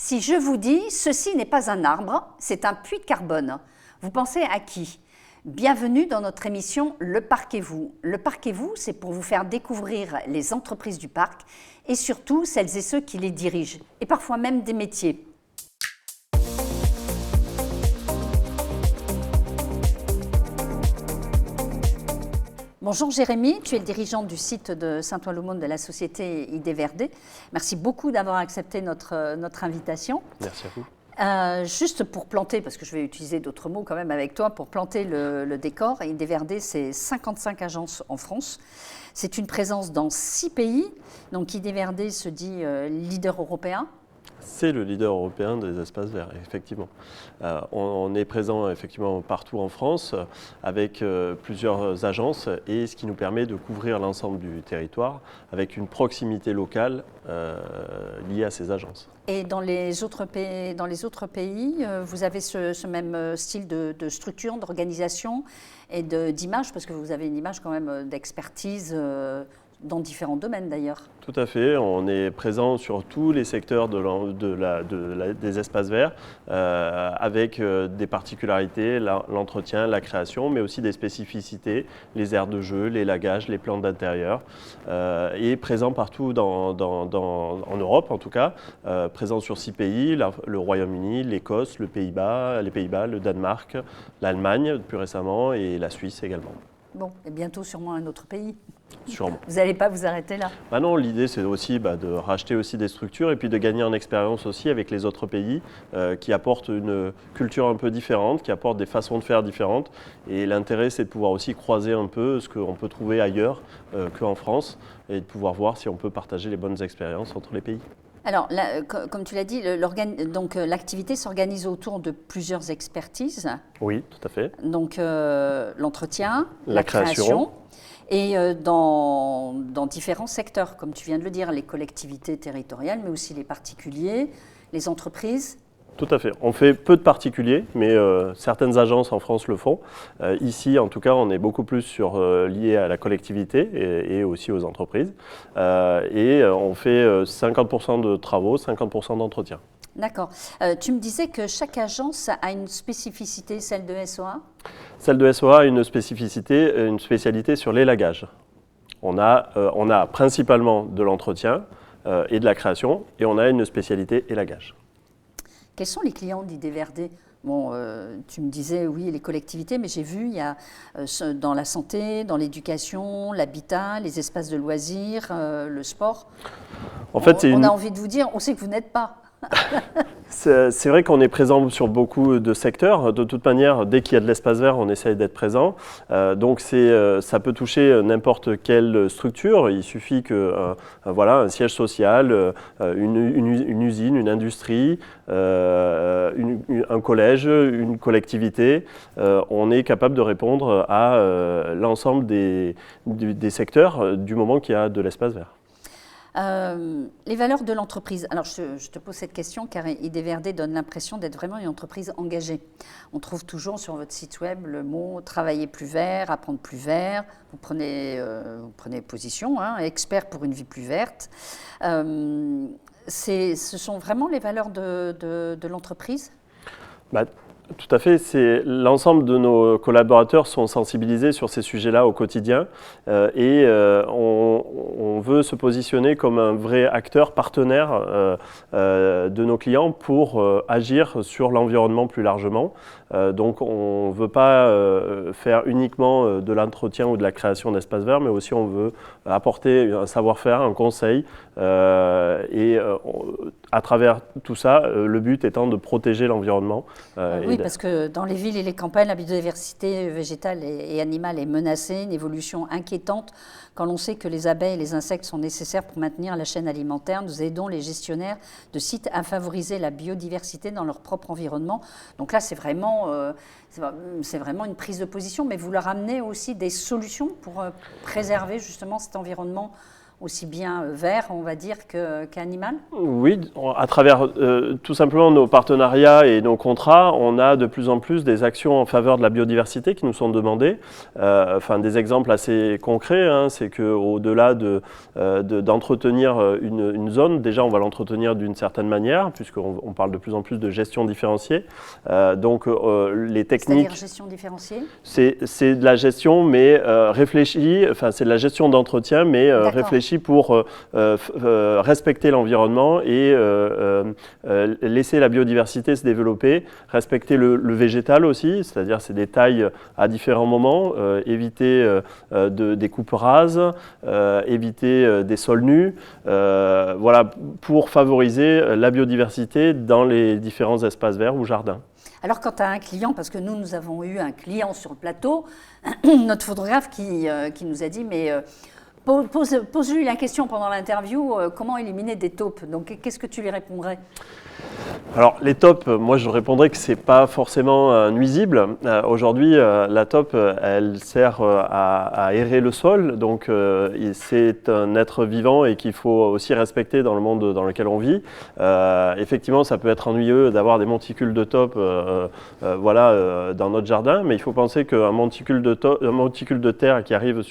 Si je vous dis « ceci n'est pas un arbre, c'est un puits de carbone », vous pensez à qui? Bienvenue dans notre émission Le Parc et vous. Le Parc et vous, c'est pour vous faire découvrir les entreprises du parc et surtout celles et ceux qui les dirigent, et parfois même des métiers. Bonjour Jérémy, tu es le dirigeant du site de Saint-Ouen-l'Aumône de la société Idéverdé. Merci beaucoup d'avoir accepté notre invitation. Merci à vous. Juste pour planter, parce que je vais utiliser d'autres mots quand même avec toi, pour planter le décor, Idéverdé, c'est 55 agences en France. C'est une présence dans 6 pays. Donc Idéverdé se dit leader européen. C'est le leader européen des espaces verts, effectivement. On est présent effectivement partout en France avec plusieurs agences et ce qui nous permet de couvrir l'ensemble du territoire avec une proximité locale liée à ces agences. Et dans les autres pays, vous avez ce même style de structure, d'organisation et d'image, parce que vous avez une image quand même d'expertise dans différents domaines d'ailleurs. Tout à fait, on est présent sur tous les secteurs des espaces verts avec des particularités, l'entretien, la création, mais aussi des spécificités, les aires de jeu, les lagages, les plantes d'intérieur, et présent partout en Europe en tout cas, présent sur 6 pays, le Royaume-Uni, l'Écosse, les Pays-Bas, le Danemark, l'Allemagne plus récemment et la Suisse également. Bon, et bientôt sûrement un autre pays. Sûrement. Vous n'allez pas vous arrêter là? Non, l'idée c'est aussi de racheter aussi des structures et puis de gagner en expérience aussi avec les autres pays qui apportent une culture un peu différente, qui apportent des façons de faire différentes. Et l'intérêt c'est de pouvoir aussi croiser un peu ce qu'on peut trouver ailleurs qu'en France et de pouvoir voir si on peut partager les bonnes expériences entre les pays. Alors, là, comme tu l'as dit, l'activité s'organise autour de plusieurs expertises. Oui, tout à fait. Donc, l'entretien, la création. Et dans différents secteurs, comme tu viens de le dire, les collectivités territoriales, mais aussi les particuliers, les entreprises. Tout à fait. On fait peu de particuliers, mais certaines agences en France le font. Ici, en tout cas, on est beaucoup plus lié à la collectivité et aussi aux entreprises. Et on fait 50% de travaux, 50% d'entretien. D'accord. Tu me disais que chaque agence a une spécificité, celle de SOA? Celle de SOA a une spécialité sur l'élagage. On a principalement de l'entretien et de la création, et on a une spécialité élagage. Quels sont les clients d'Idéverdé? Bon, tu me disais, oui, les collectivités, mais j'ai vu, il y a dans la santé, dans l'éducation, l'habitat, les espaces de loisirs, le sport. En fait, on a envie de vous dire, on sait que vous n'êtes pas. C'est vrai qu'on est présent sur beaucoup de secteurs. De toute manière, dès qu'il y a de l'espace vert, on essaye d'être présent. Donc ça peut toucher n'importe quelle structure. Il suffit un siège social, une usine, une industrie, un collège, une collectivité. On est capable de répondre à l'ensemble des secteurs du moment qu'il y a de l'espace vert. Les valeurs de l'entreprise. Alors, je te pose cette question car Idéverdé donne l'impression d'être vraiment une entreprise engagée. On trouve toujours sur votre site web le mot « travailler plus vert »,« apprendre plus vert ». Vous prenez position, expert pour une vie plus verte. Ce sont vraiment les valeurs de l'entreprise ? Tout à fait. L'ensemble de nos collaborateurs sont sensibilisés sur ces sujets-là au quotidien et on veut se positionner comme un vrai acteur partenaire de nos clients pour agir sur l'environnement plus largement. Donc on ne veut pas faire uniquement de l'entretien ou de la création d'espaces verts, mais aussi on veut apporter un savoir-faire, un conseil et à travers tout ça, le but étant de protéger l'environnement. Oui, parce que dans les villes et les campagnes, la biodiversité végétale et animale est menacée, une évolution inquiétante. Quand l'on sait que les abeilles et les insectes sont nécessaires pour maintenir la chaîne alimentaire, nous aidons les gestionnaires de sites à favoriser la biodiversité dans leur propre environnement. Donc là, c'est vraiment une prise de position, mais vous leur amenez aussi des solutions pour préserver justement cet environnement aussi bien vert, on va dire, qu'animal? Oui, à travers tout simplement nos partenariats et nos contrats, on a de plus en plus des actions en faveur de la biodiversité qui nous sont demandées. Enfin, des exemples assez concrets, hein, c'est qu'au-delà d'entretenir une zone, déjà on va l'entretenir d'une certaine manière, puisqu'on parle de plus en plus de gestion différenciée. Donc les techniques... C'est-à-dire gestion différenciée? C'est de la gestion, mais réfléchie, enfin c'est de la gestion d'entretien, mais réfléchie pour respecter l'environnement et laisser la biodiversité se développer, respecter le végétal aussi, c'est-à-dire c'est des tailles à différents moments, éviter des coupes rases, éviter des sols nus, voilà, pour favoriser la biodiversité dans les différents espaces verts ou jardins. Alors quand tu as un client, parce que nous avons eu un client sur le plateau, notre photographe qui nous a dit, mais pose-lui la question pendant l'interview, comment éliminer des taupes? Donc qu'est-ce que tu lui répondrais? Alors les taupes, moi je répondrais que ce n'est pas forcément nuisible. Aujourd'hui, la taupe, elle sert à aérer le sol, donc c'est un être vivant et qu'il faut aussi respecter dans le monde dans lequel on vit. Effectivement, ça peut être ennuyeux d'avoir des monticules de taupe voilà, dans notre jardin, mais il faut penser qu'un monticule de terre qui arrive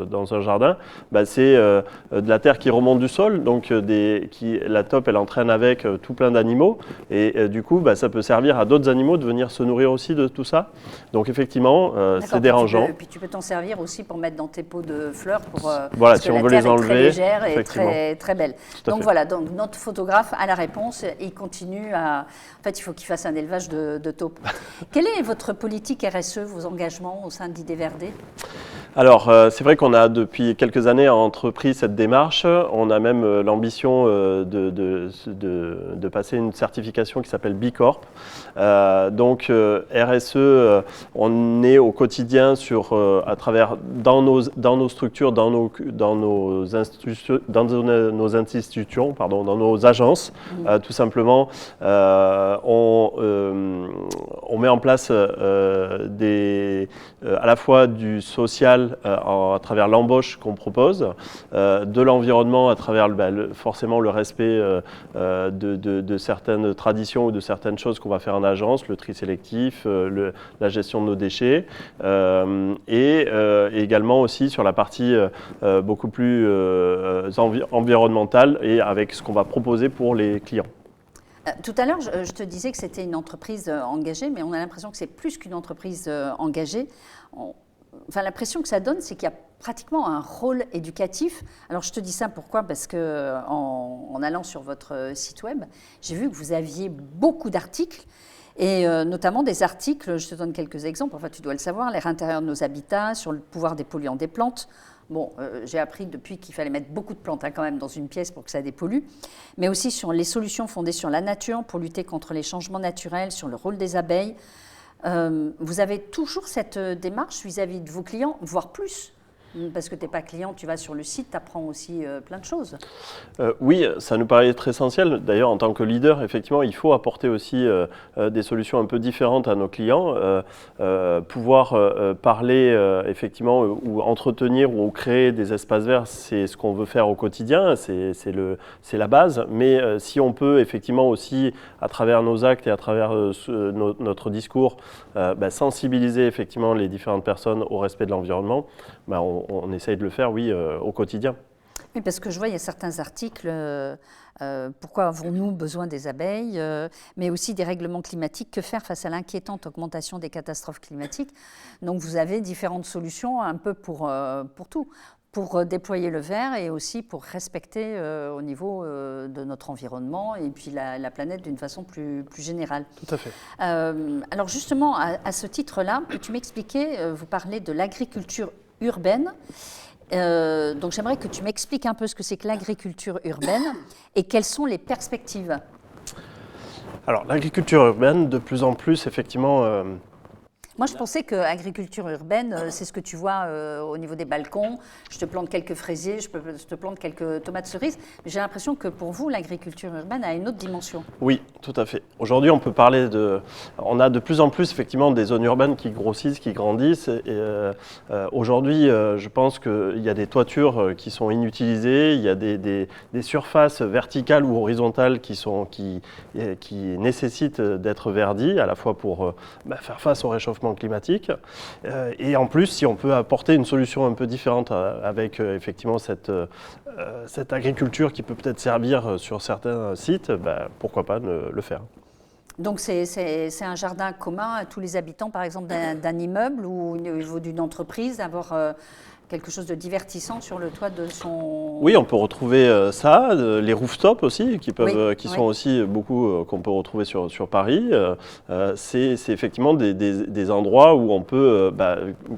dans un jardin, bah, c'est de la terre qui remonte du sol, donc la taupe elle entraîne avec tout plein d'animaux. Et du coup, bah, ça peut servir à d'autres animaux de venir se nourrir aussi de tout ça. Donc effectivement, c'est dérangeant. Puis tu peux t'en servir aussi pour mettre dans tes pots de fleurs. Voilà, parce si que on la veut terre les enlever, est très légère et très, très belle. Donc voilà, donc notre photographe a la réponse. Il continue à... En fait, il faut qu'il fasse un élevage de taupes. Quelle est votre politique RSE, vos engagements au sein d'IDVRD? Alors, c'est vrai qu'on a depuis quelques années entrepris cette démarche. On a même l'ambition de passer une certification qui s'appelle B Corp. Donc, RSE, on est au quotidien à travers dans nos structures, dans nos institutions, pardon, dans nos agences, tout simplement. On met en place à la fois du social à travers l'embauche qu'on propose, de l'environnement à travers forcément le respect de certaines traditions ou de certaines choses qu'on va faire en agence, le tri sélectif, la gestion de nos déchets, et également aussi sur la partie beaucoup plus environnementale et avec ce qu'on va proposer pour les clients. Tout à l'heure, je te disais que c'était une entreprise engagée, mais on a l'impression que c'est plus qu'une entreprise engagée. Enfin, l'impression que ça donne, c'est qu'il y a pratiquement un rôle éducatif. Alors, je te dis ça pourquoi? Parce qu'en allant sur votre site web, j'ai vu que vous aviez beaucoup d'articles, et notamment des articles, je te donne quelques exemples, enfin tu dois le savoir, l'air intérieur de nos habitats, sur le pouvoir des polluants des plantes. Bon, j'ai appris depuis qu'il fallait mettre beaucoup de plantes quand même dans une pièce pour que ça dépollue, mais aussi sur les solutions fondées sur la nature pour lutter contre les changements naturels, sur le rôle des abeilles. Vous avez toujours cette démarche vis-à-vis de vos clients, voire plus? Parce que tu n'es pas client, tu vas sur le site, tu apprends aussi plein de choses. Oui, ça nous paraît être essentiel. D'ailleurs, en tant que leader, effectivement, il faut apporter aussi des solutions un peu différentes à nos clients. Pouvoir parler, effectivement, ou entretenir ou créer des espaces verts, c'est ce qu'on veut faire au quotidien, c'est la base. Mais si on peut, effectivement, aussi, à travers nos actes et à travers notre discours, sensibiliser, effectivement, les différentes personnes au respect de l'environnement, on essaye de le faire, oui, au quotidien. Oui, parce que je vois, il y a certains articles, pourquoi avons-nous besoin des abeilles, mais aussi des règlements climatiques, que faire face à l'inquiétante augmentation des catastrophes climatiques. Donc vous avez différentes solutions un peu pour tout, pour déployer le vert et aussi pour respecter au niveau de notre environnement et puis la planète d'une façon plus générale. Tout à fait. Alors justement, à ce titre-là, tu m'expliquais, vous parlez de l'agriculture urbaine. Donc j'aimerais que tu m'expliques un peu ce que c'est que l'agriculture urbaine et quelles sont les perspectives. Alors l'agriculture urbaine, de plus en plus, effectivement... Moi, je pensais que agriculture urbaine, c'est ce que tu vois au niveau des balcons. Je te plante quelques fraisiers, je te plante quelques tomates cerises. Mais j'ai l'impression que pour vous, l'agriculture urbaine a une autre dimension. Oui, tout à fait. Aujourd'hui, on peut parler on a de plus en plus effectivement des zones urbaines qui grossissent, qui grandissent. Aujourd'hui, je pense qu'il y a des toitures qui sont inutilisées, il y a des surfaces verticales ou horizontales qui nécessitent d'être verdies, à la fois pour faire face au réchauffement climatique. Et en plus, si on peut apporter une solution un peu différente avec effectivement cette agriculture qui peut peut-être servir sur certains sites, pourquoi pas le faire. Donc c'est un jardin commun à tous les habitants, par exemple, d'un immeuble ou au niveau d'une entreprise, d'avoir quelque chose de divertissant sur le toit de son... Oui, on peut retrouver ça, les rooftops aussi, qui sont aussi beaucoup qu'on peut retrouver sur Paris. C'est effectivement des endroits où on peut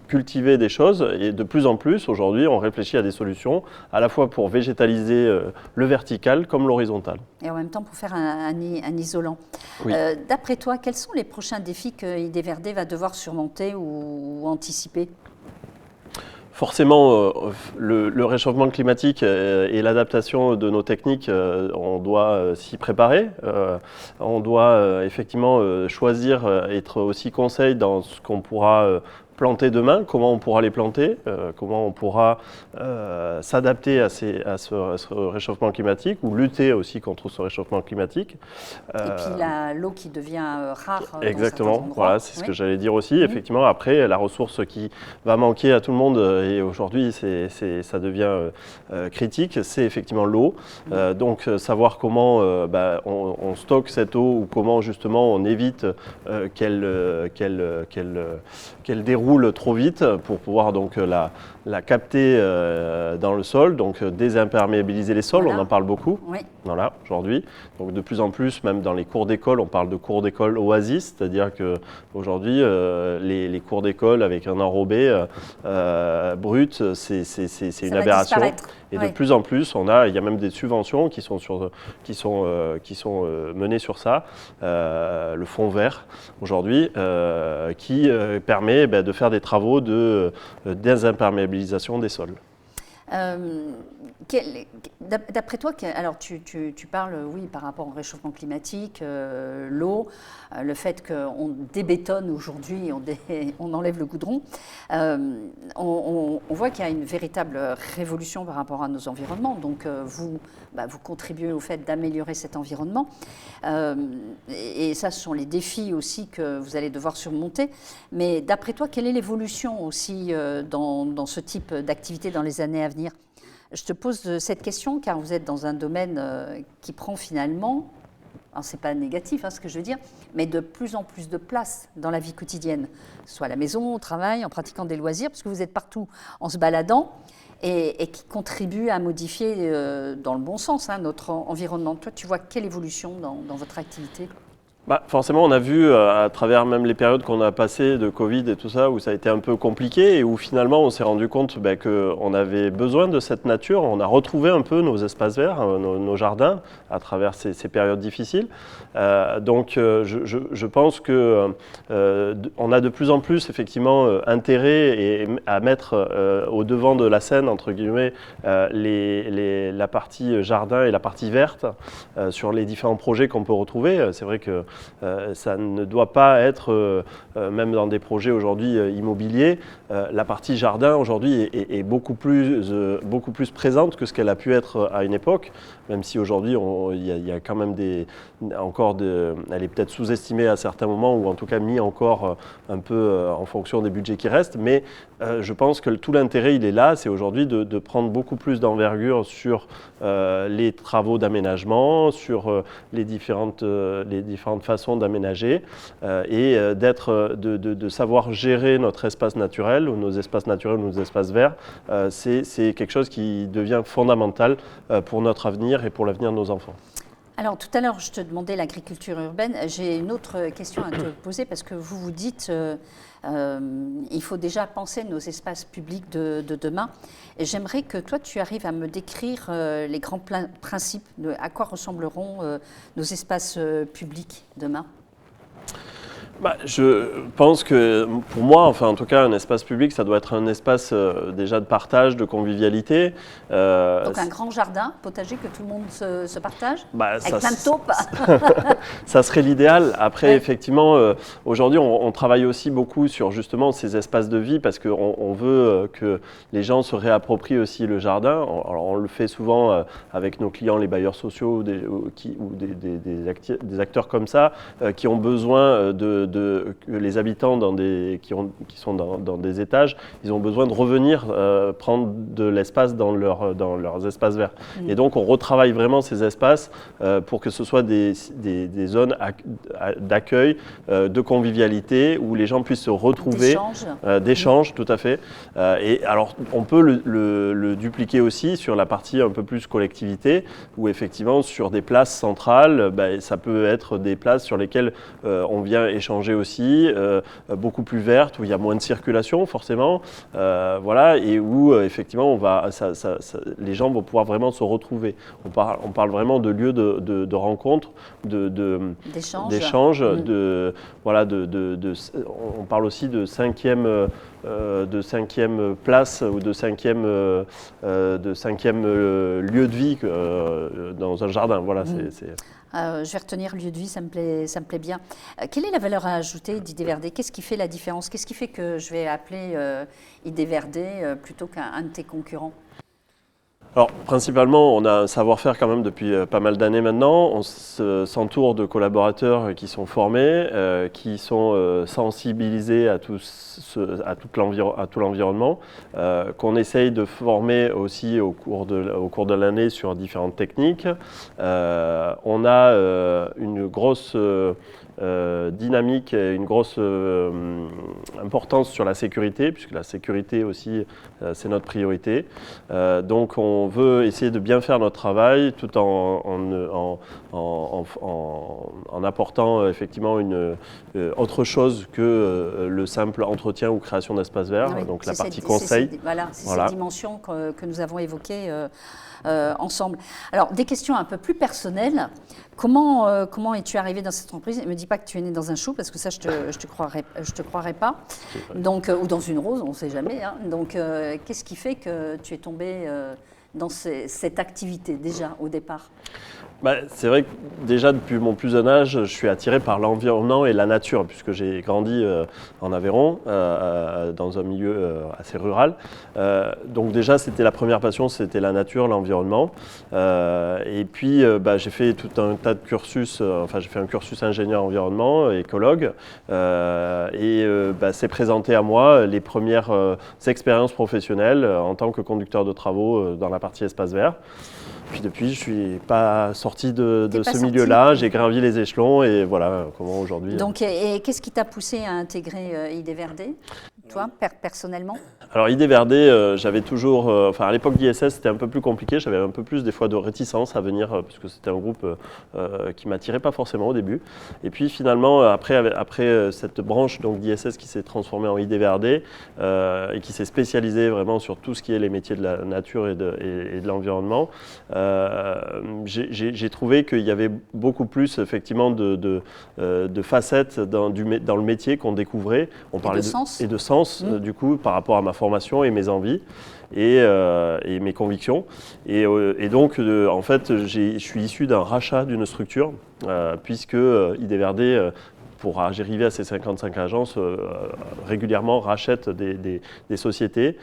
cultiver des choses et de plus en plus, aujourd'hui, on réfléchit à des solutions à la fois pour végétaliser le vertical comme l'horizontal. Et en même temps pour faire un isolant. Oui. D'après toi, quels sont les prochains défis que IDVRD va devoir surmonter ou anticiper ? Forcément, le réchauffement climatique et l'adaptation de nos techniques, on doit s'y préparer. On doit effectivement choisir, être aussi conseil dans ce qu'on pourra planter demain, comment on pourra les planter, comment on pourra s'adapter à ce réchauffement climatique ou lutter aussi contre ce réchauffement climatique. Et puis l'eau qui devient rare. Exactement, voilà, c'est ce que j'allais dire aussi. Effectivement, après, la ressource qui va manquer à tout le monde, et aujourd'hui ça devient critique, c'est effectivement l'eau. Donc savoir comment on stocke cette eau ou comment justement on évite qu'elle déroule trop vite pour pouvoir donc la capter dans le sol, donc désimperméabiliser les sols, on en parle beaucoup voilà, aujourd'hui. Donc de plus en plus, même dans les cours d'école, on parle de cours d'école oasis, c'est-à-dire qu'aujourd'hui, les cours d'école avec un enrobé brut, c'est une aberration. Et de plus en plus, il y a même des subventions qui sont menées sur ça, le fonds vert aujourd'hui, qui permet de faire des travaux de désimperméabilisation des sols. D'après toi, alors tu parles, oui, par rapport au réchauffement climatique, l'eau, le fait qu'on débétonne aujourd'hui, on enlève le goudron, on voit qu'il y a une véritable révolution par rapport à nos environnements. Donc vous contribuez au fait d'améliorer cet environnement. Et ça, ce sont les défis aussi que vous allez devoir surmonter. Mais d'après toi, quelle est l'évolution aussi dans ce type d'activité dans les années à venir ? Je te pose cette question car vous êtes dans un domaine qui prend finalement, ce n'est pas négatif ce que je veux dire, mais de plus en plus de place dans la vie quotidienne, soit à la maison, au travail, en pratiquant des loisirs, parce que vous êtes partout en se baladant et qui contribue à modifier dans le bon sens notre environnement. Toi, tu vois quelle évolution dans votre activité ? Forcément, on a vu à travers même les périodes qu'on a passées de Covid et tout ça, où ça a été un peu compliqué et où finalement on s'est rendu compte qu'on avait besoin de cette nature. On a retrouvé un peu nos espaces verts, nos jardins à travers ces périodes difficiles. Donc je pense qu'on a de plus en plus effectivement intérêt à mettre au devant de la scène, entre guillemets, la partie jardin et la partie verte sur les différents projets qu'on peut retrouver. C'est vrai que ça ne doit pas être, même dans des projets aujourd'hui immobiliers, la partie jardin aujourd'hui est beaucoup plus présente que ce qu'elle a pu être à une époque, même si aujourd'hui il y a quand même elle est peut-être sous-estimée à certains moments ou en tout cas mis encore un peu en fonction des budgets qui restent, mais je pense que tout l'intérêt il est là, c'est aujourd'hui de prendre beaucoup plus d'envergure sur les travaux d'aménagement, sur les différentes façons d'aménager et de savoir gérer notre espace naturel ou nos espaces naturels ou nos espaces verts. C'est quelque chose qui devient fondamental pour notre avenir et pour l'avenir de nos enfants. Alors tout à l'heure, je te demandais l'agriculture urbaine. J'ai une autre question à te poser parce que vous dites il faut déjà penser nos espaces publics de demain. Et j'aimerais que toi, tu arrives à me décrire les grands principes à quoi ressembleront nos espaces publics demain. Je pense que pour moi, enfin en tout cas, un espace public, ça doit être un espace déjà de partage, de convivialité. Donc un grand jardin, potager que tout le monde se partage, avec plein de taupes. Ça serait l'idéal. Après, Ouais. effectivement, aujourd'hui, on travaille aussi beaucoup sur justement ces espaces de vie parce qu'on veut que les gens se réapproprient aussi le jardin. Alors, on le fait souvent avec nos clients, les bailleurs sociaux ou des acteurs comme ça qui ont besoin que les habitants qui sont dans des étages, ils ont besoin de revenir prendre de l'espace dans leurs espaces verts. Et donc, on retravaille vraiment ces espaces pour que ce soit des zones d'accueil, de convivialité, où les gens puissent se retrouver. D'échange, tout à fait. Et alors, on peut le dupliquer aussi sur la partie un peu plus collectivité, où effectivement, sur des places centrales, ça peut être des places sur lesquelles on vient échanger aussi, beaucoup plus vertes, où il y a moins de circulation forcément, voilà, et où effectivement les gens vont pouvoir vraiment se retrouver. On parle vraiment de lieux de rencontre, d'échange, on parle aussi de cinquième place ou de cinquième lieu de vie dans un jardin. Voilà, je vais retenir lieu de vie, ça me plaît bien. Quelle est la valeur ajoutée d'Idées Verdées? Qu'est-ce qui fait la différence? Qu'est-ce qui fait que je vais appeler Idées Verdées plutôt qu'un de tes concurrents? Alors, principalement, on a un savoir-faire quand même depuis pas mal d'années maintenant. On s'entoure de collaborateurs qui sont formés, qui sont sensibilisés à tout l'environnement, qu'on essaye de former aussi au cours de l'année sur différentes techniques. On a une grosse dynamique et une grosse importance sur la sécurité, puisque la sécurité aussi, c'est notre priorité. Donc on veut essayer de bien faire notre travail tout en apportant effectivement autre chose que le simple entretien ou création d'espaces verts, oui, donc la partie conseil. C'est cette dimension que nous avons évoquée ensemble. Alors, des questions un peu plus personnelles. Comment es-tu arrivé dans cette entreprise? Ne me dis pas que tu es né dans un chou, parce que ça, je te croirais pas. Donc, ou dans une rose, on ne sait jamais. Hein. Donc, qu'est-ce qui fait que tu es tombé dans cette activité, déjà, au départ? C'est vrai que déjà depuis mon plus jeune âge, je suis attiré par l'environnement et la nature, puisque j'ai grandi en Aveyron, dans un milieu assez rural. Donc déjà, c'était la première passion, c'était la nature, l'environnement. Et puis, j'ai fait tout un tas de cursus, j'ai fait un cursus ingénieur environnement, écologue, c'est présenté à moi les premières expériences professionnelles en tant que conducteur de travaux dans la partie espace vert. Puis depuis, je ne suis pas sorti de ce milieu-là, j'ai gravi les échelons et voilà comment aujourd'hui. Donc, et qu'est-ce qui t'a poussé à intégrer Idées Verdées, toi, personnellement? Alors Idées Verdées, j'avais toujours, à l'époque d'ISS, c'était un peu plus compliqué, j'avais un peu plus des fois de réticence à venir, parce que c'était un groupe qui ne m'attirait pas forcément au début. Et puis finalement, après cette branche d'ISS qui s'est transformée en Idées Verdées et qui s'est spécialisée vraiment sur tout ce qui est les métiers de la nature et de l'environnement, j'ai trouvé qu'il y avait beaucoup plus effectivement de facettes dans le métier qu'on découvrait. On parlait de sens du coup par rapport à ma formation et mes envies et mes convictions. Et donc en fait je suis issu d'un rachat d'une structure puisque Idées Verdées pour arriver à ces 55 agences, régulièrement rachètent des sociétés.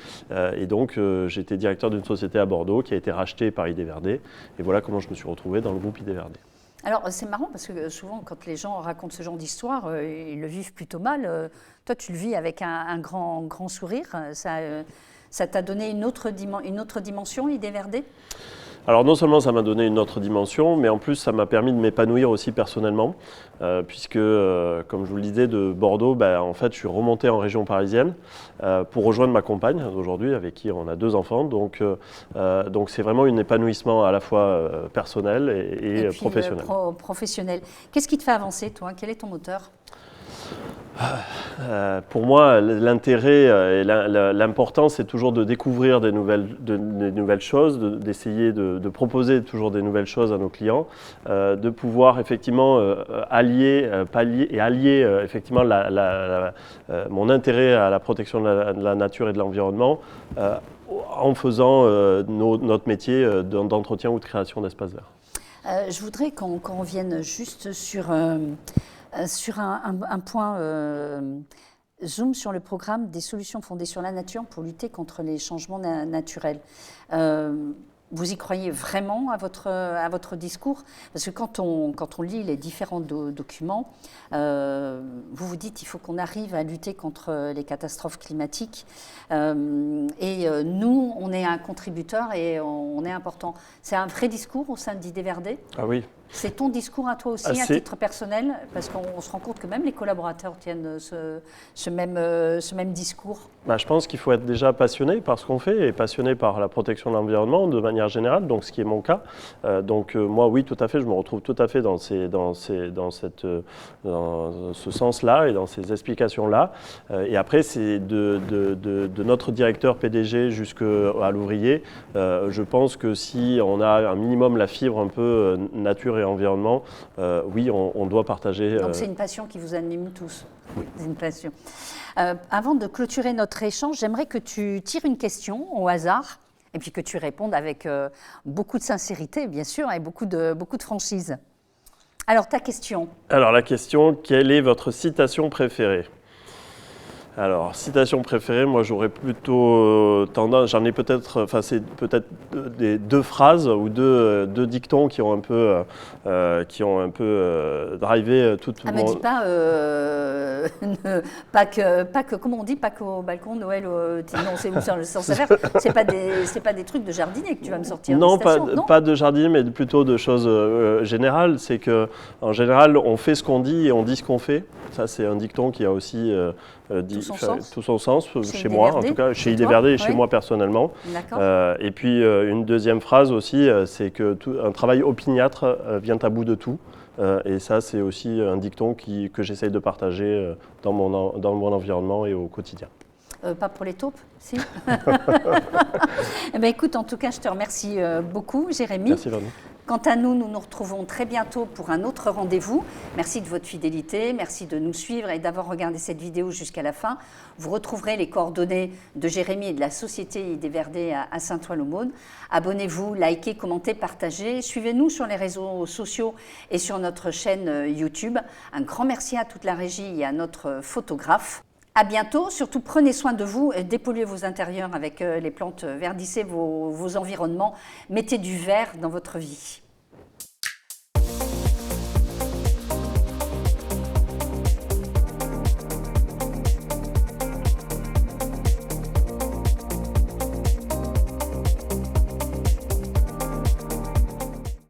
Et donc, j'étais directeur d'une société à Bordeaux qui a été rachetée par Idées Verdées. Et voilà comment je me suis retrouvé dans le groupe Idées Verdées. Alors, c'est marrant parce que souvent, quand les gens racontent ce genre d'histoire, ils le vivent plutôt mal. Toi, tu le vis avec un grand sourire. Ça t'a donné une autre dimension, Idées Verdées? Alors non seulement ça m'a donné une autre dimension, mais en plus ça m'a permis de m'épanouir aussi personnellement, puisque comme je vous le disais de Bordeaux, en fait je suis remonté en région parisienne pour rejoindre ma compagne aujourd'hui avec qui on a 2 enfants, donc c'est vraiment un épanouissement à la fois personnel et professionnel. Professionnel. Qu'est-ce qui te fait avancer toi? Quel est ton moteur? Pour moi, l'intérêt et l'important, c'est toujours de découvrir des nouvelles choses, d'essayer de proposer toujours des nouvelles choses à nos clients, de pouvoir effectivement allier effectivement mon intérêt à la protection de la nature et de l'environnement en faisant notre métier d'entretien ou de création d'espaces verts. Je voudrais qu'on revienne juste sur un point, zoom sur le programme des solutions fondées sur la nature pour lutter contre les changements naturels. Vous y croyez vraiment à votre discours? Parce que quand on lit les différents documents, vous vous dites qu'il faut qu'on arrive à lutter contre les catastrophes climatiques. Nous, on est un contributeur et on est important. C'est un vrai discours au sein d'IDVRD? Ah oui. C'est ton discours à toi aussi, à titre personnel? Parce qu'on se rend compte que même les collaborateurs tiennent ce même discours. Je pense qu'il faut être déjà passionné par ce qu'on fait et passionné par la protection de l'environnement de manière générale, donc ce qui est mon cas. Moi, oui, tout à fait, je me retrouve tout à fait dans ce sens-là et dans ces explications-là. Et après, c'est de notre directeur PDG jusqu'à l'ouvrier. Je pense que si on a un minimum la fibre un peu nature et environnement, oui, on doit partager. Donc c'est une passion qui vous anime tous. Oui. C'est une passion. Avant de clôturer notre échange, j'aimerais que tu tires une question au hasard et puis que tu répondes avec beaucoup de sincérité, bien sûr, et beaucoup de franchise. Alors, ta question. Alors, la question, quelle est votre citation préférée ? Alors, citation préférée, moi j'aurais plutôt tendance, j'en ai peut-être, c'est peut-être deux phrases ou deux dictons qui ont un peu drivé toute mon... me dis pas que, comment on dit, pas qu'au balcon, Noël, non, c'est où sans savoir, c'est pas des trucs de jardinier que tu vas me sortir. Non, pas de jardinier, mais plutôt de choses générales. C'est que, en général, on fait ce qu'on dit et on dit ce qu'on fait. Ça, c'est un dicton qui a aussi tout son sens chez moi, en tout cas chez IDVRD et chez moi personnellement. Et puis une deuxième phrase aussi, c'est que un travail opiniâtre vient à bout de tout. Et ça, c'est aussi un dicton que j'essaye de partager dans mon environnement et au quotidien. Pas pour les taupes, si. Écoute, en tout cas, je te remercie beaucoup, Jérémy. Merci, Vannou. Quant à nous, nous nous retrouvons très bientôt pour un autre rendez-vous. Merci de votre fidélité, merci de nous suivre et d'avoir regardé cette vidéo jusqu'à la fin. Vous retrouverez les coordonnées de Jérémy et de la société IDVRD à Saint-Ouen-l'Aumône. Abonnez-vous, likez, commentez, partagez. Suivez-nous sur les réseaux sociaux et sur notre chaîne YouTube. Un grand merci à toute la régie et à notre photographe. À bientôt, surtout prenez soin de vous, dépolluez vos intérieurs avec les plantes, verdissez vos environnements, mettez du vert dans votre vie.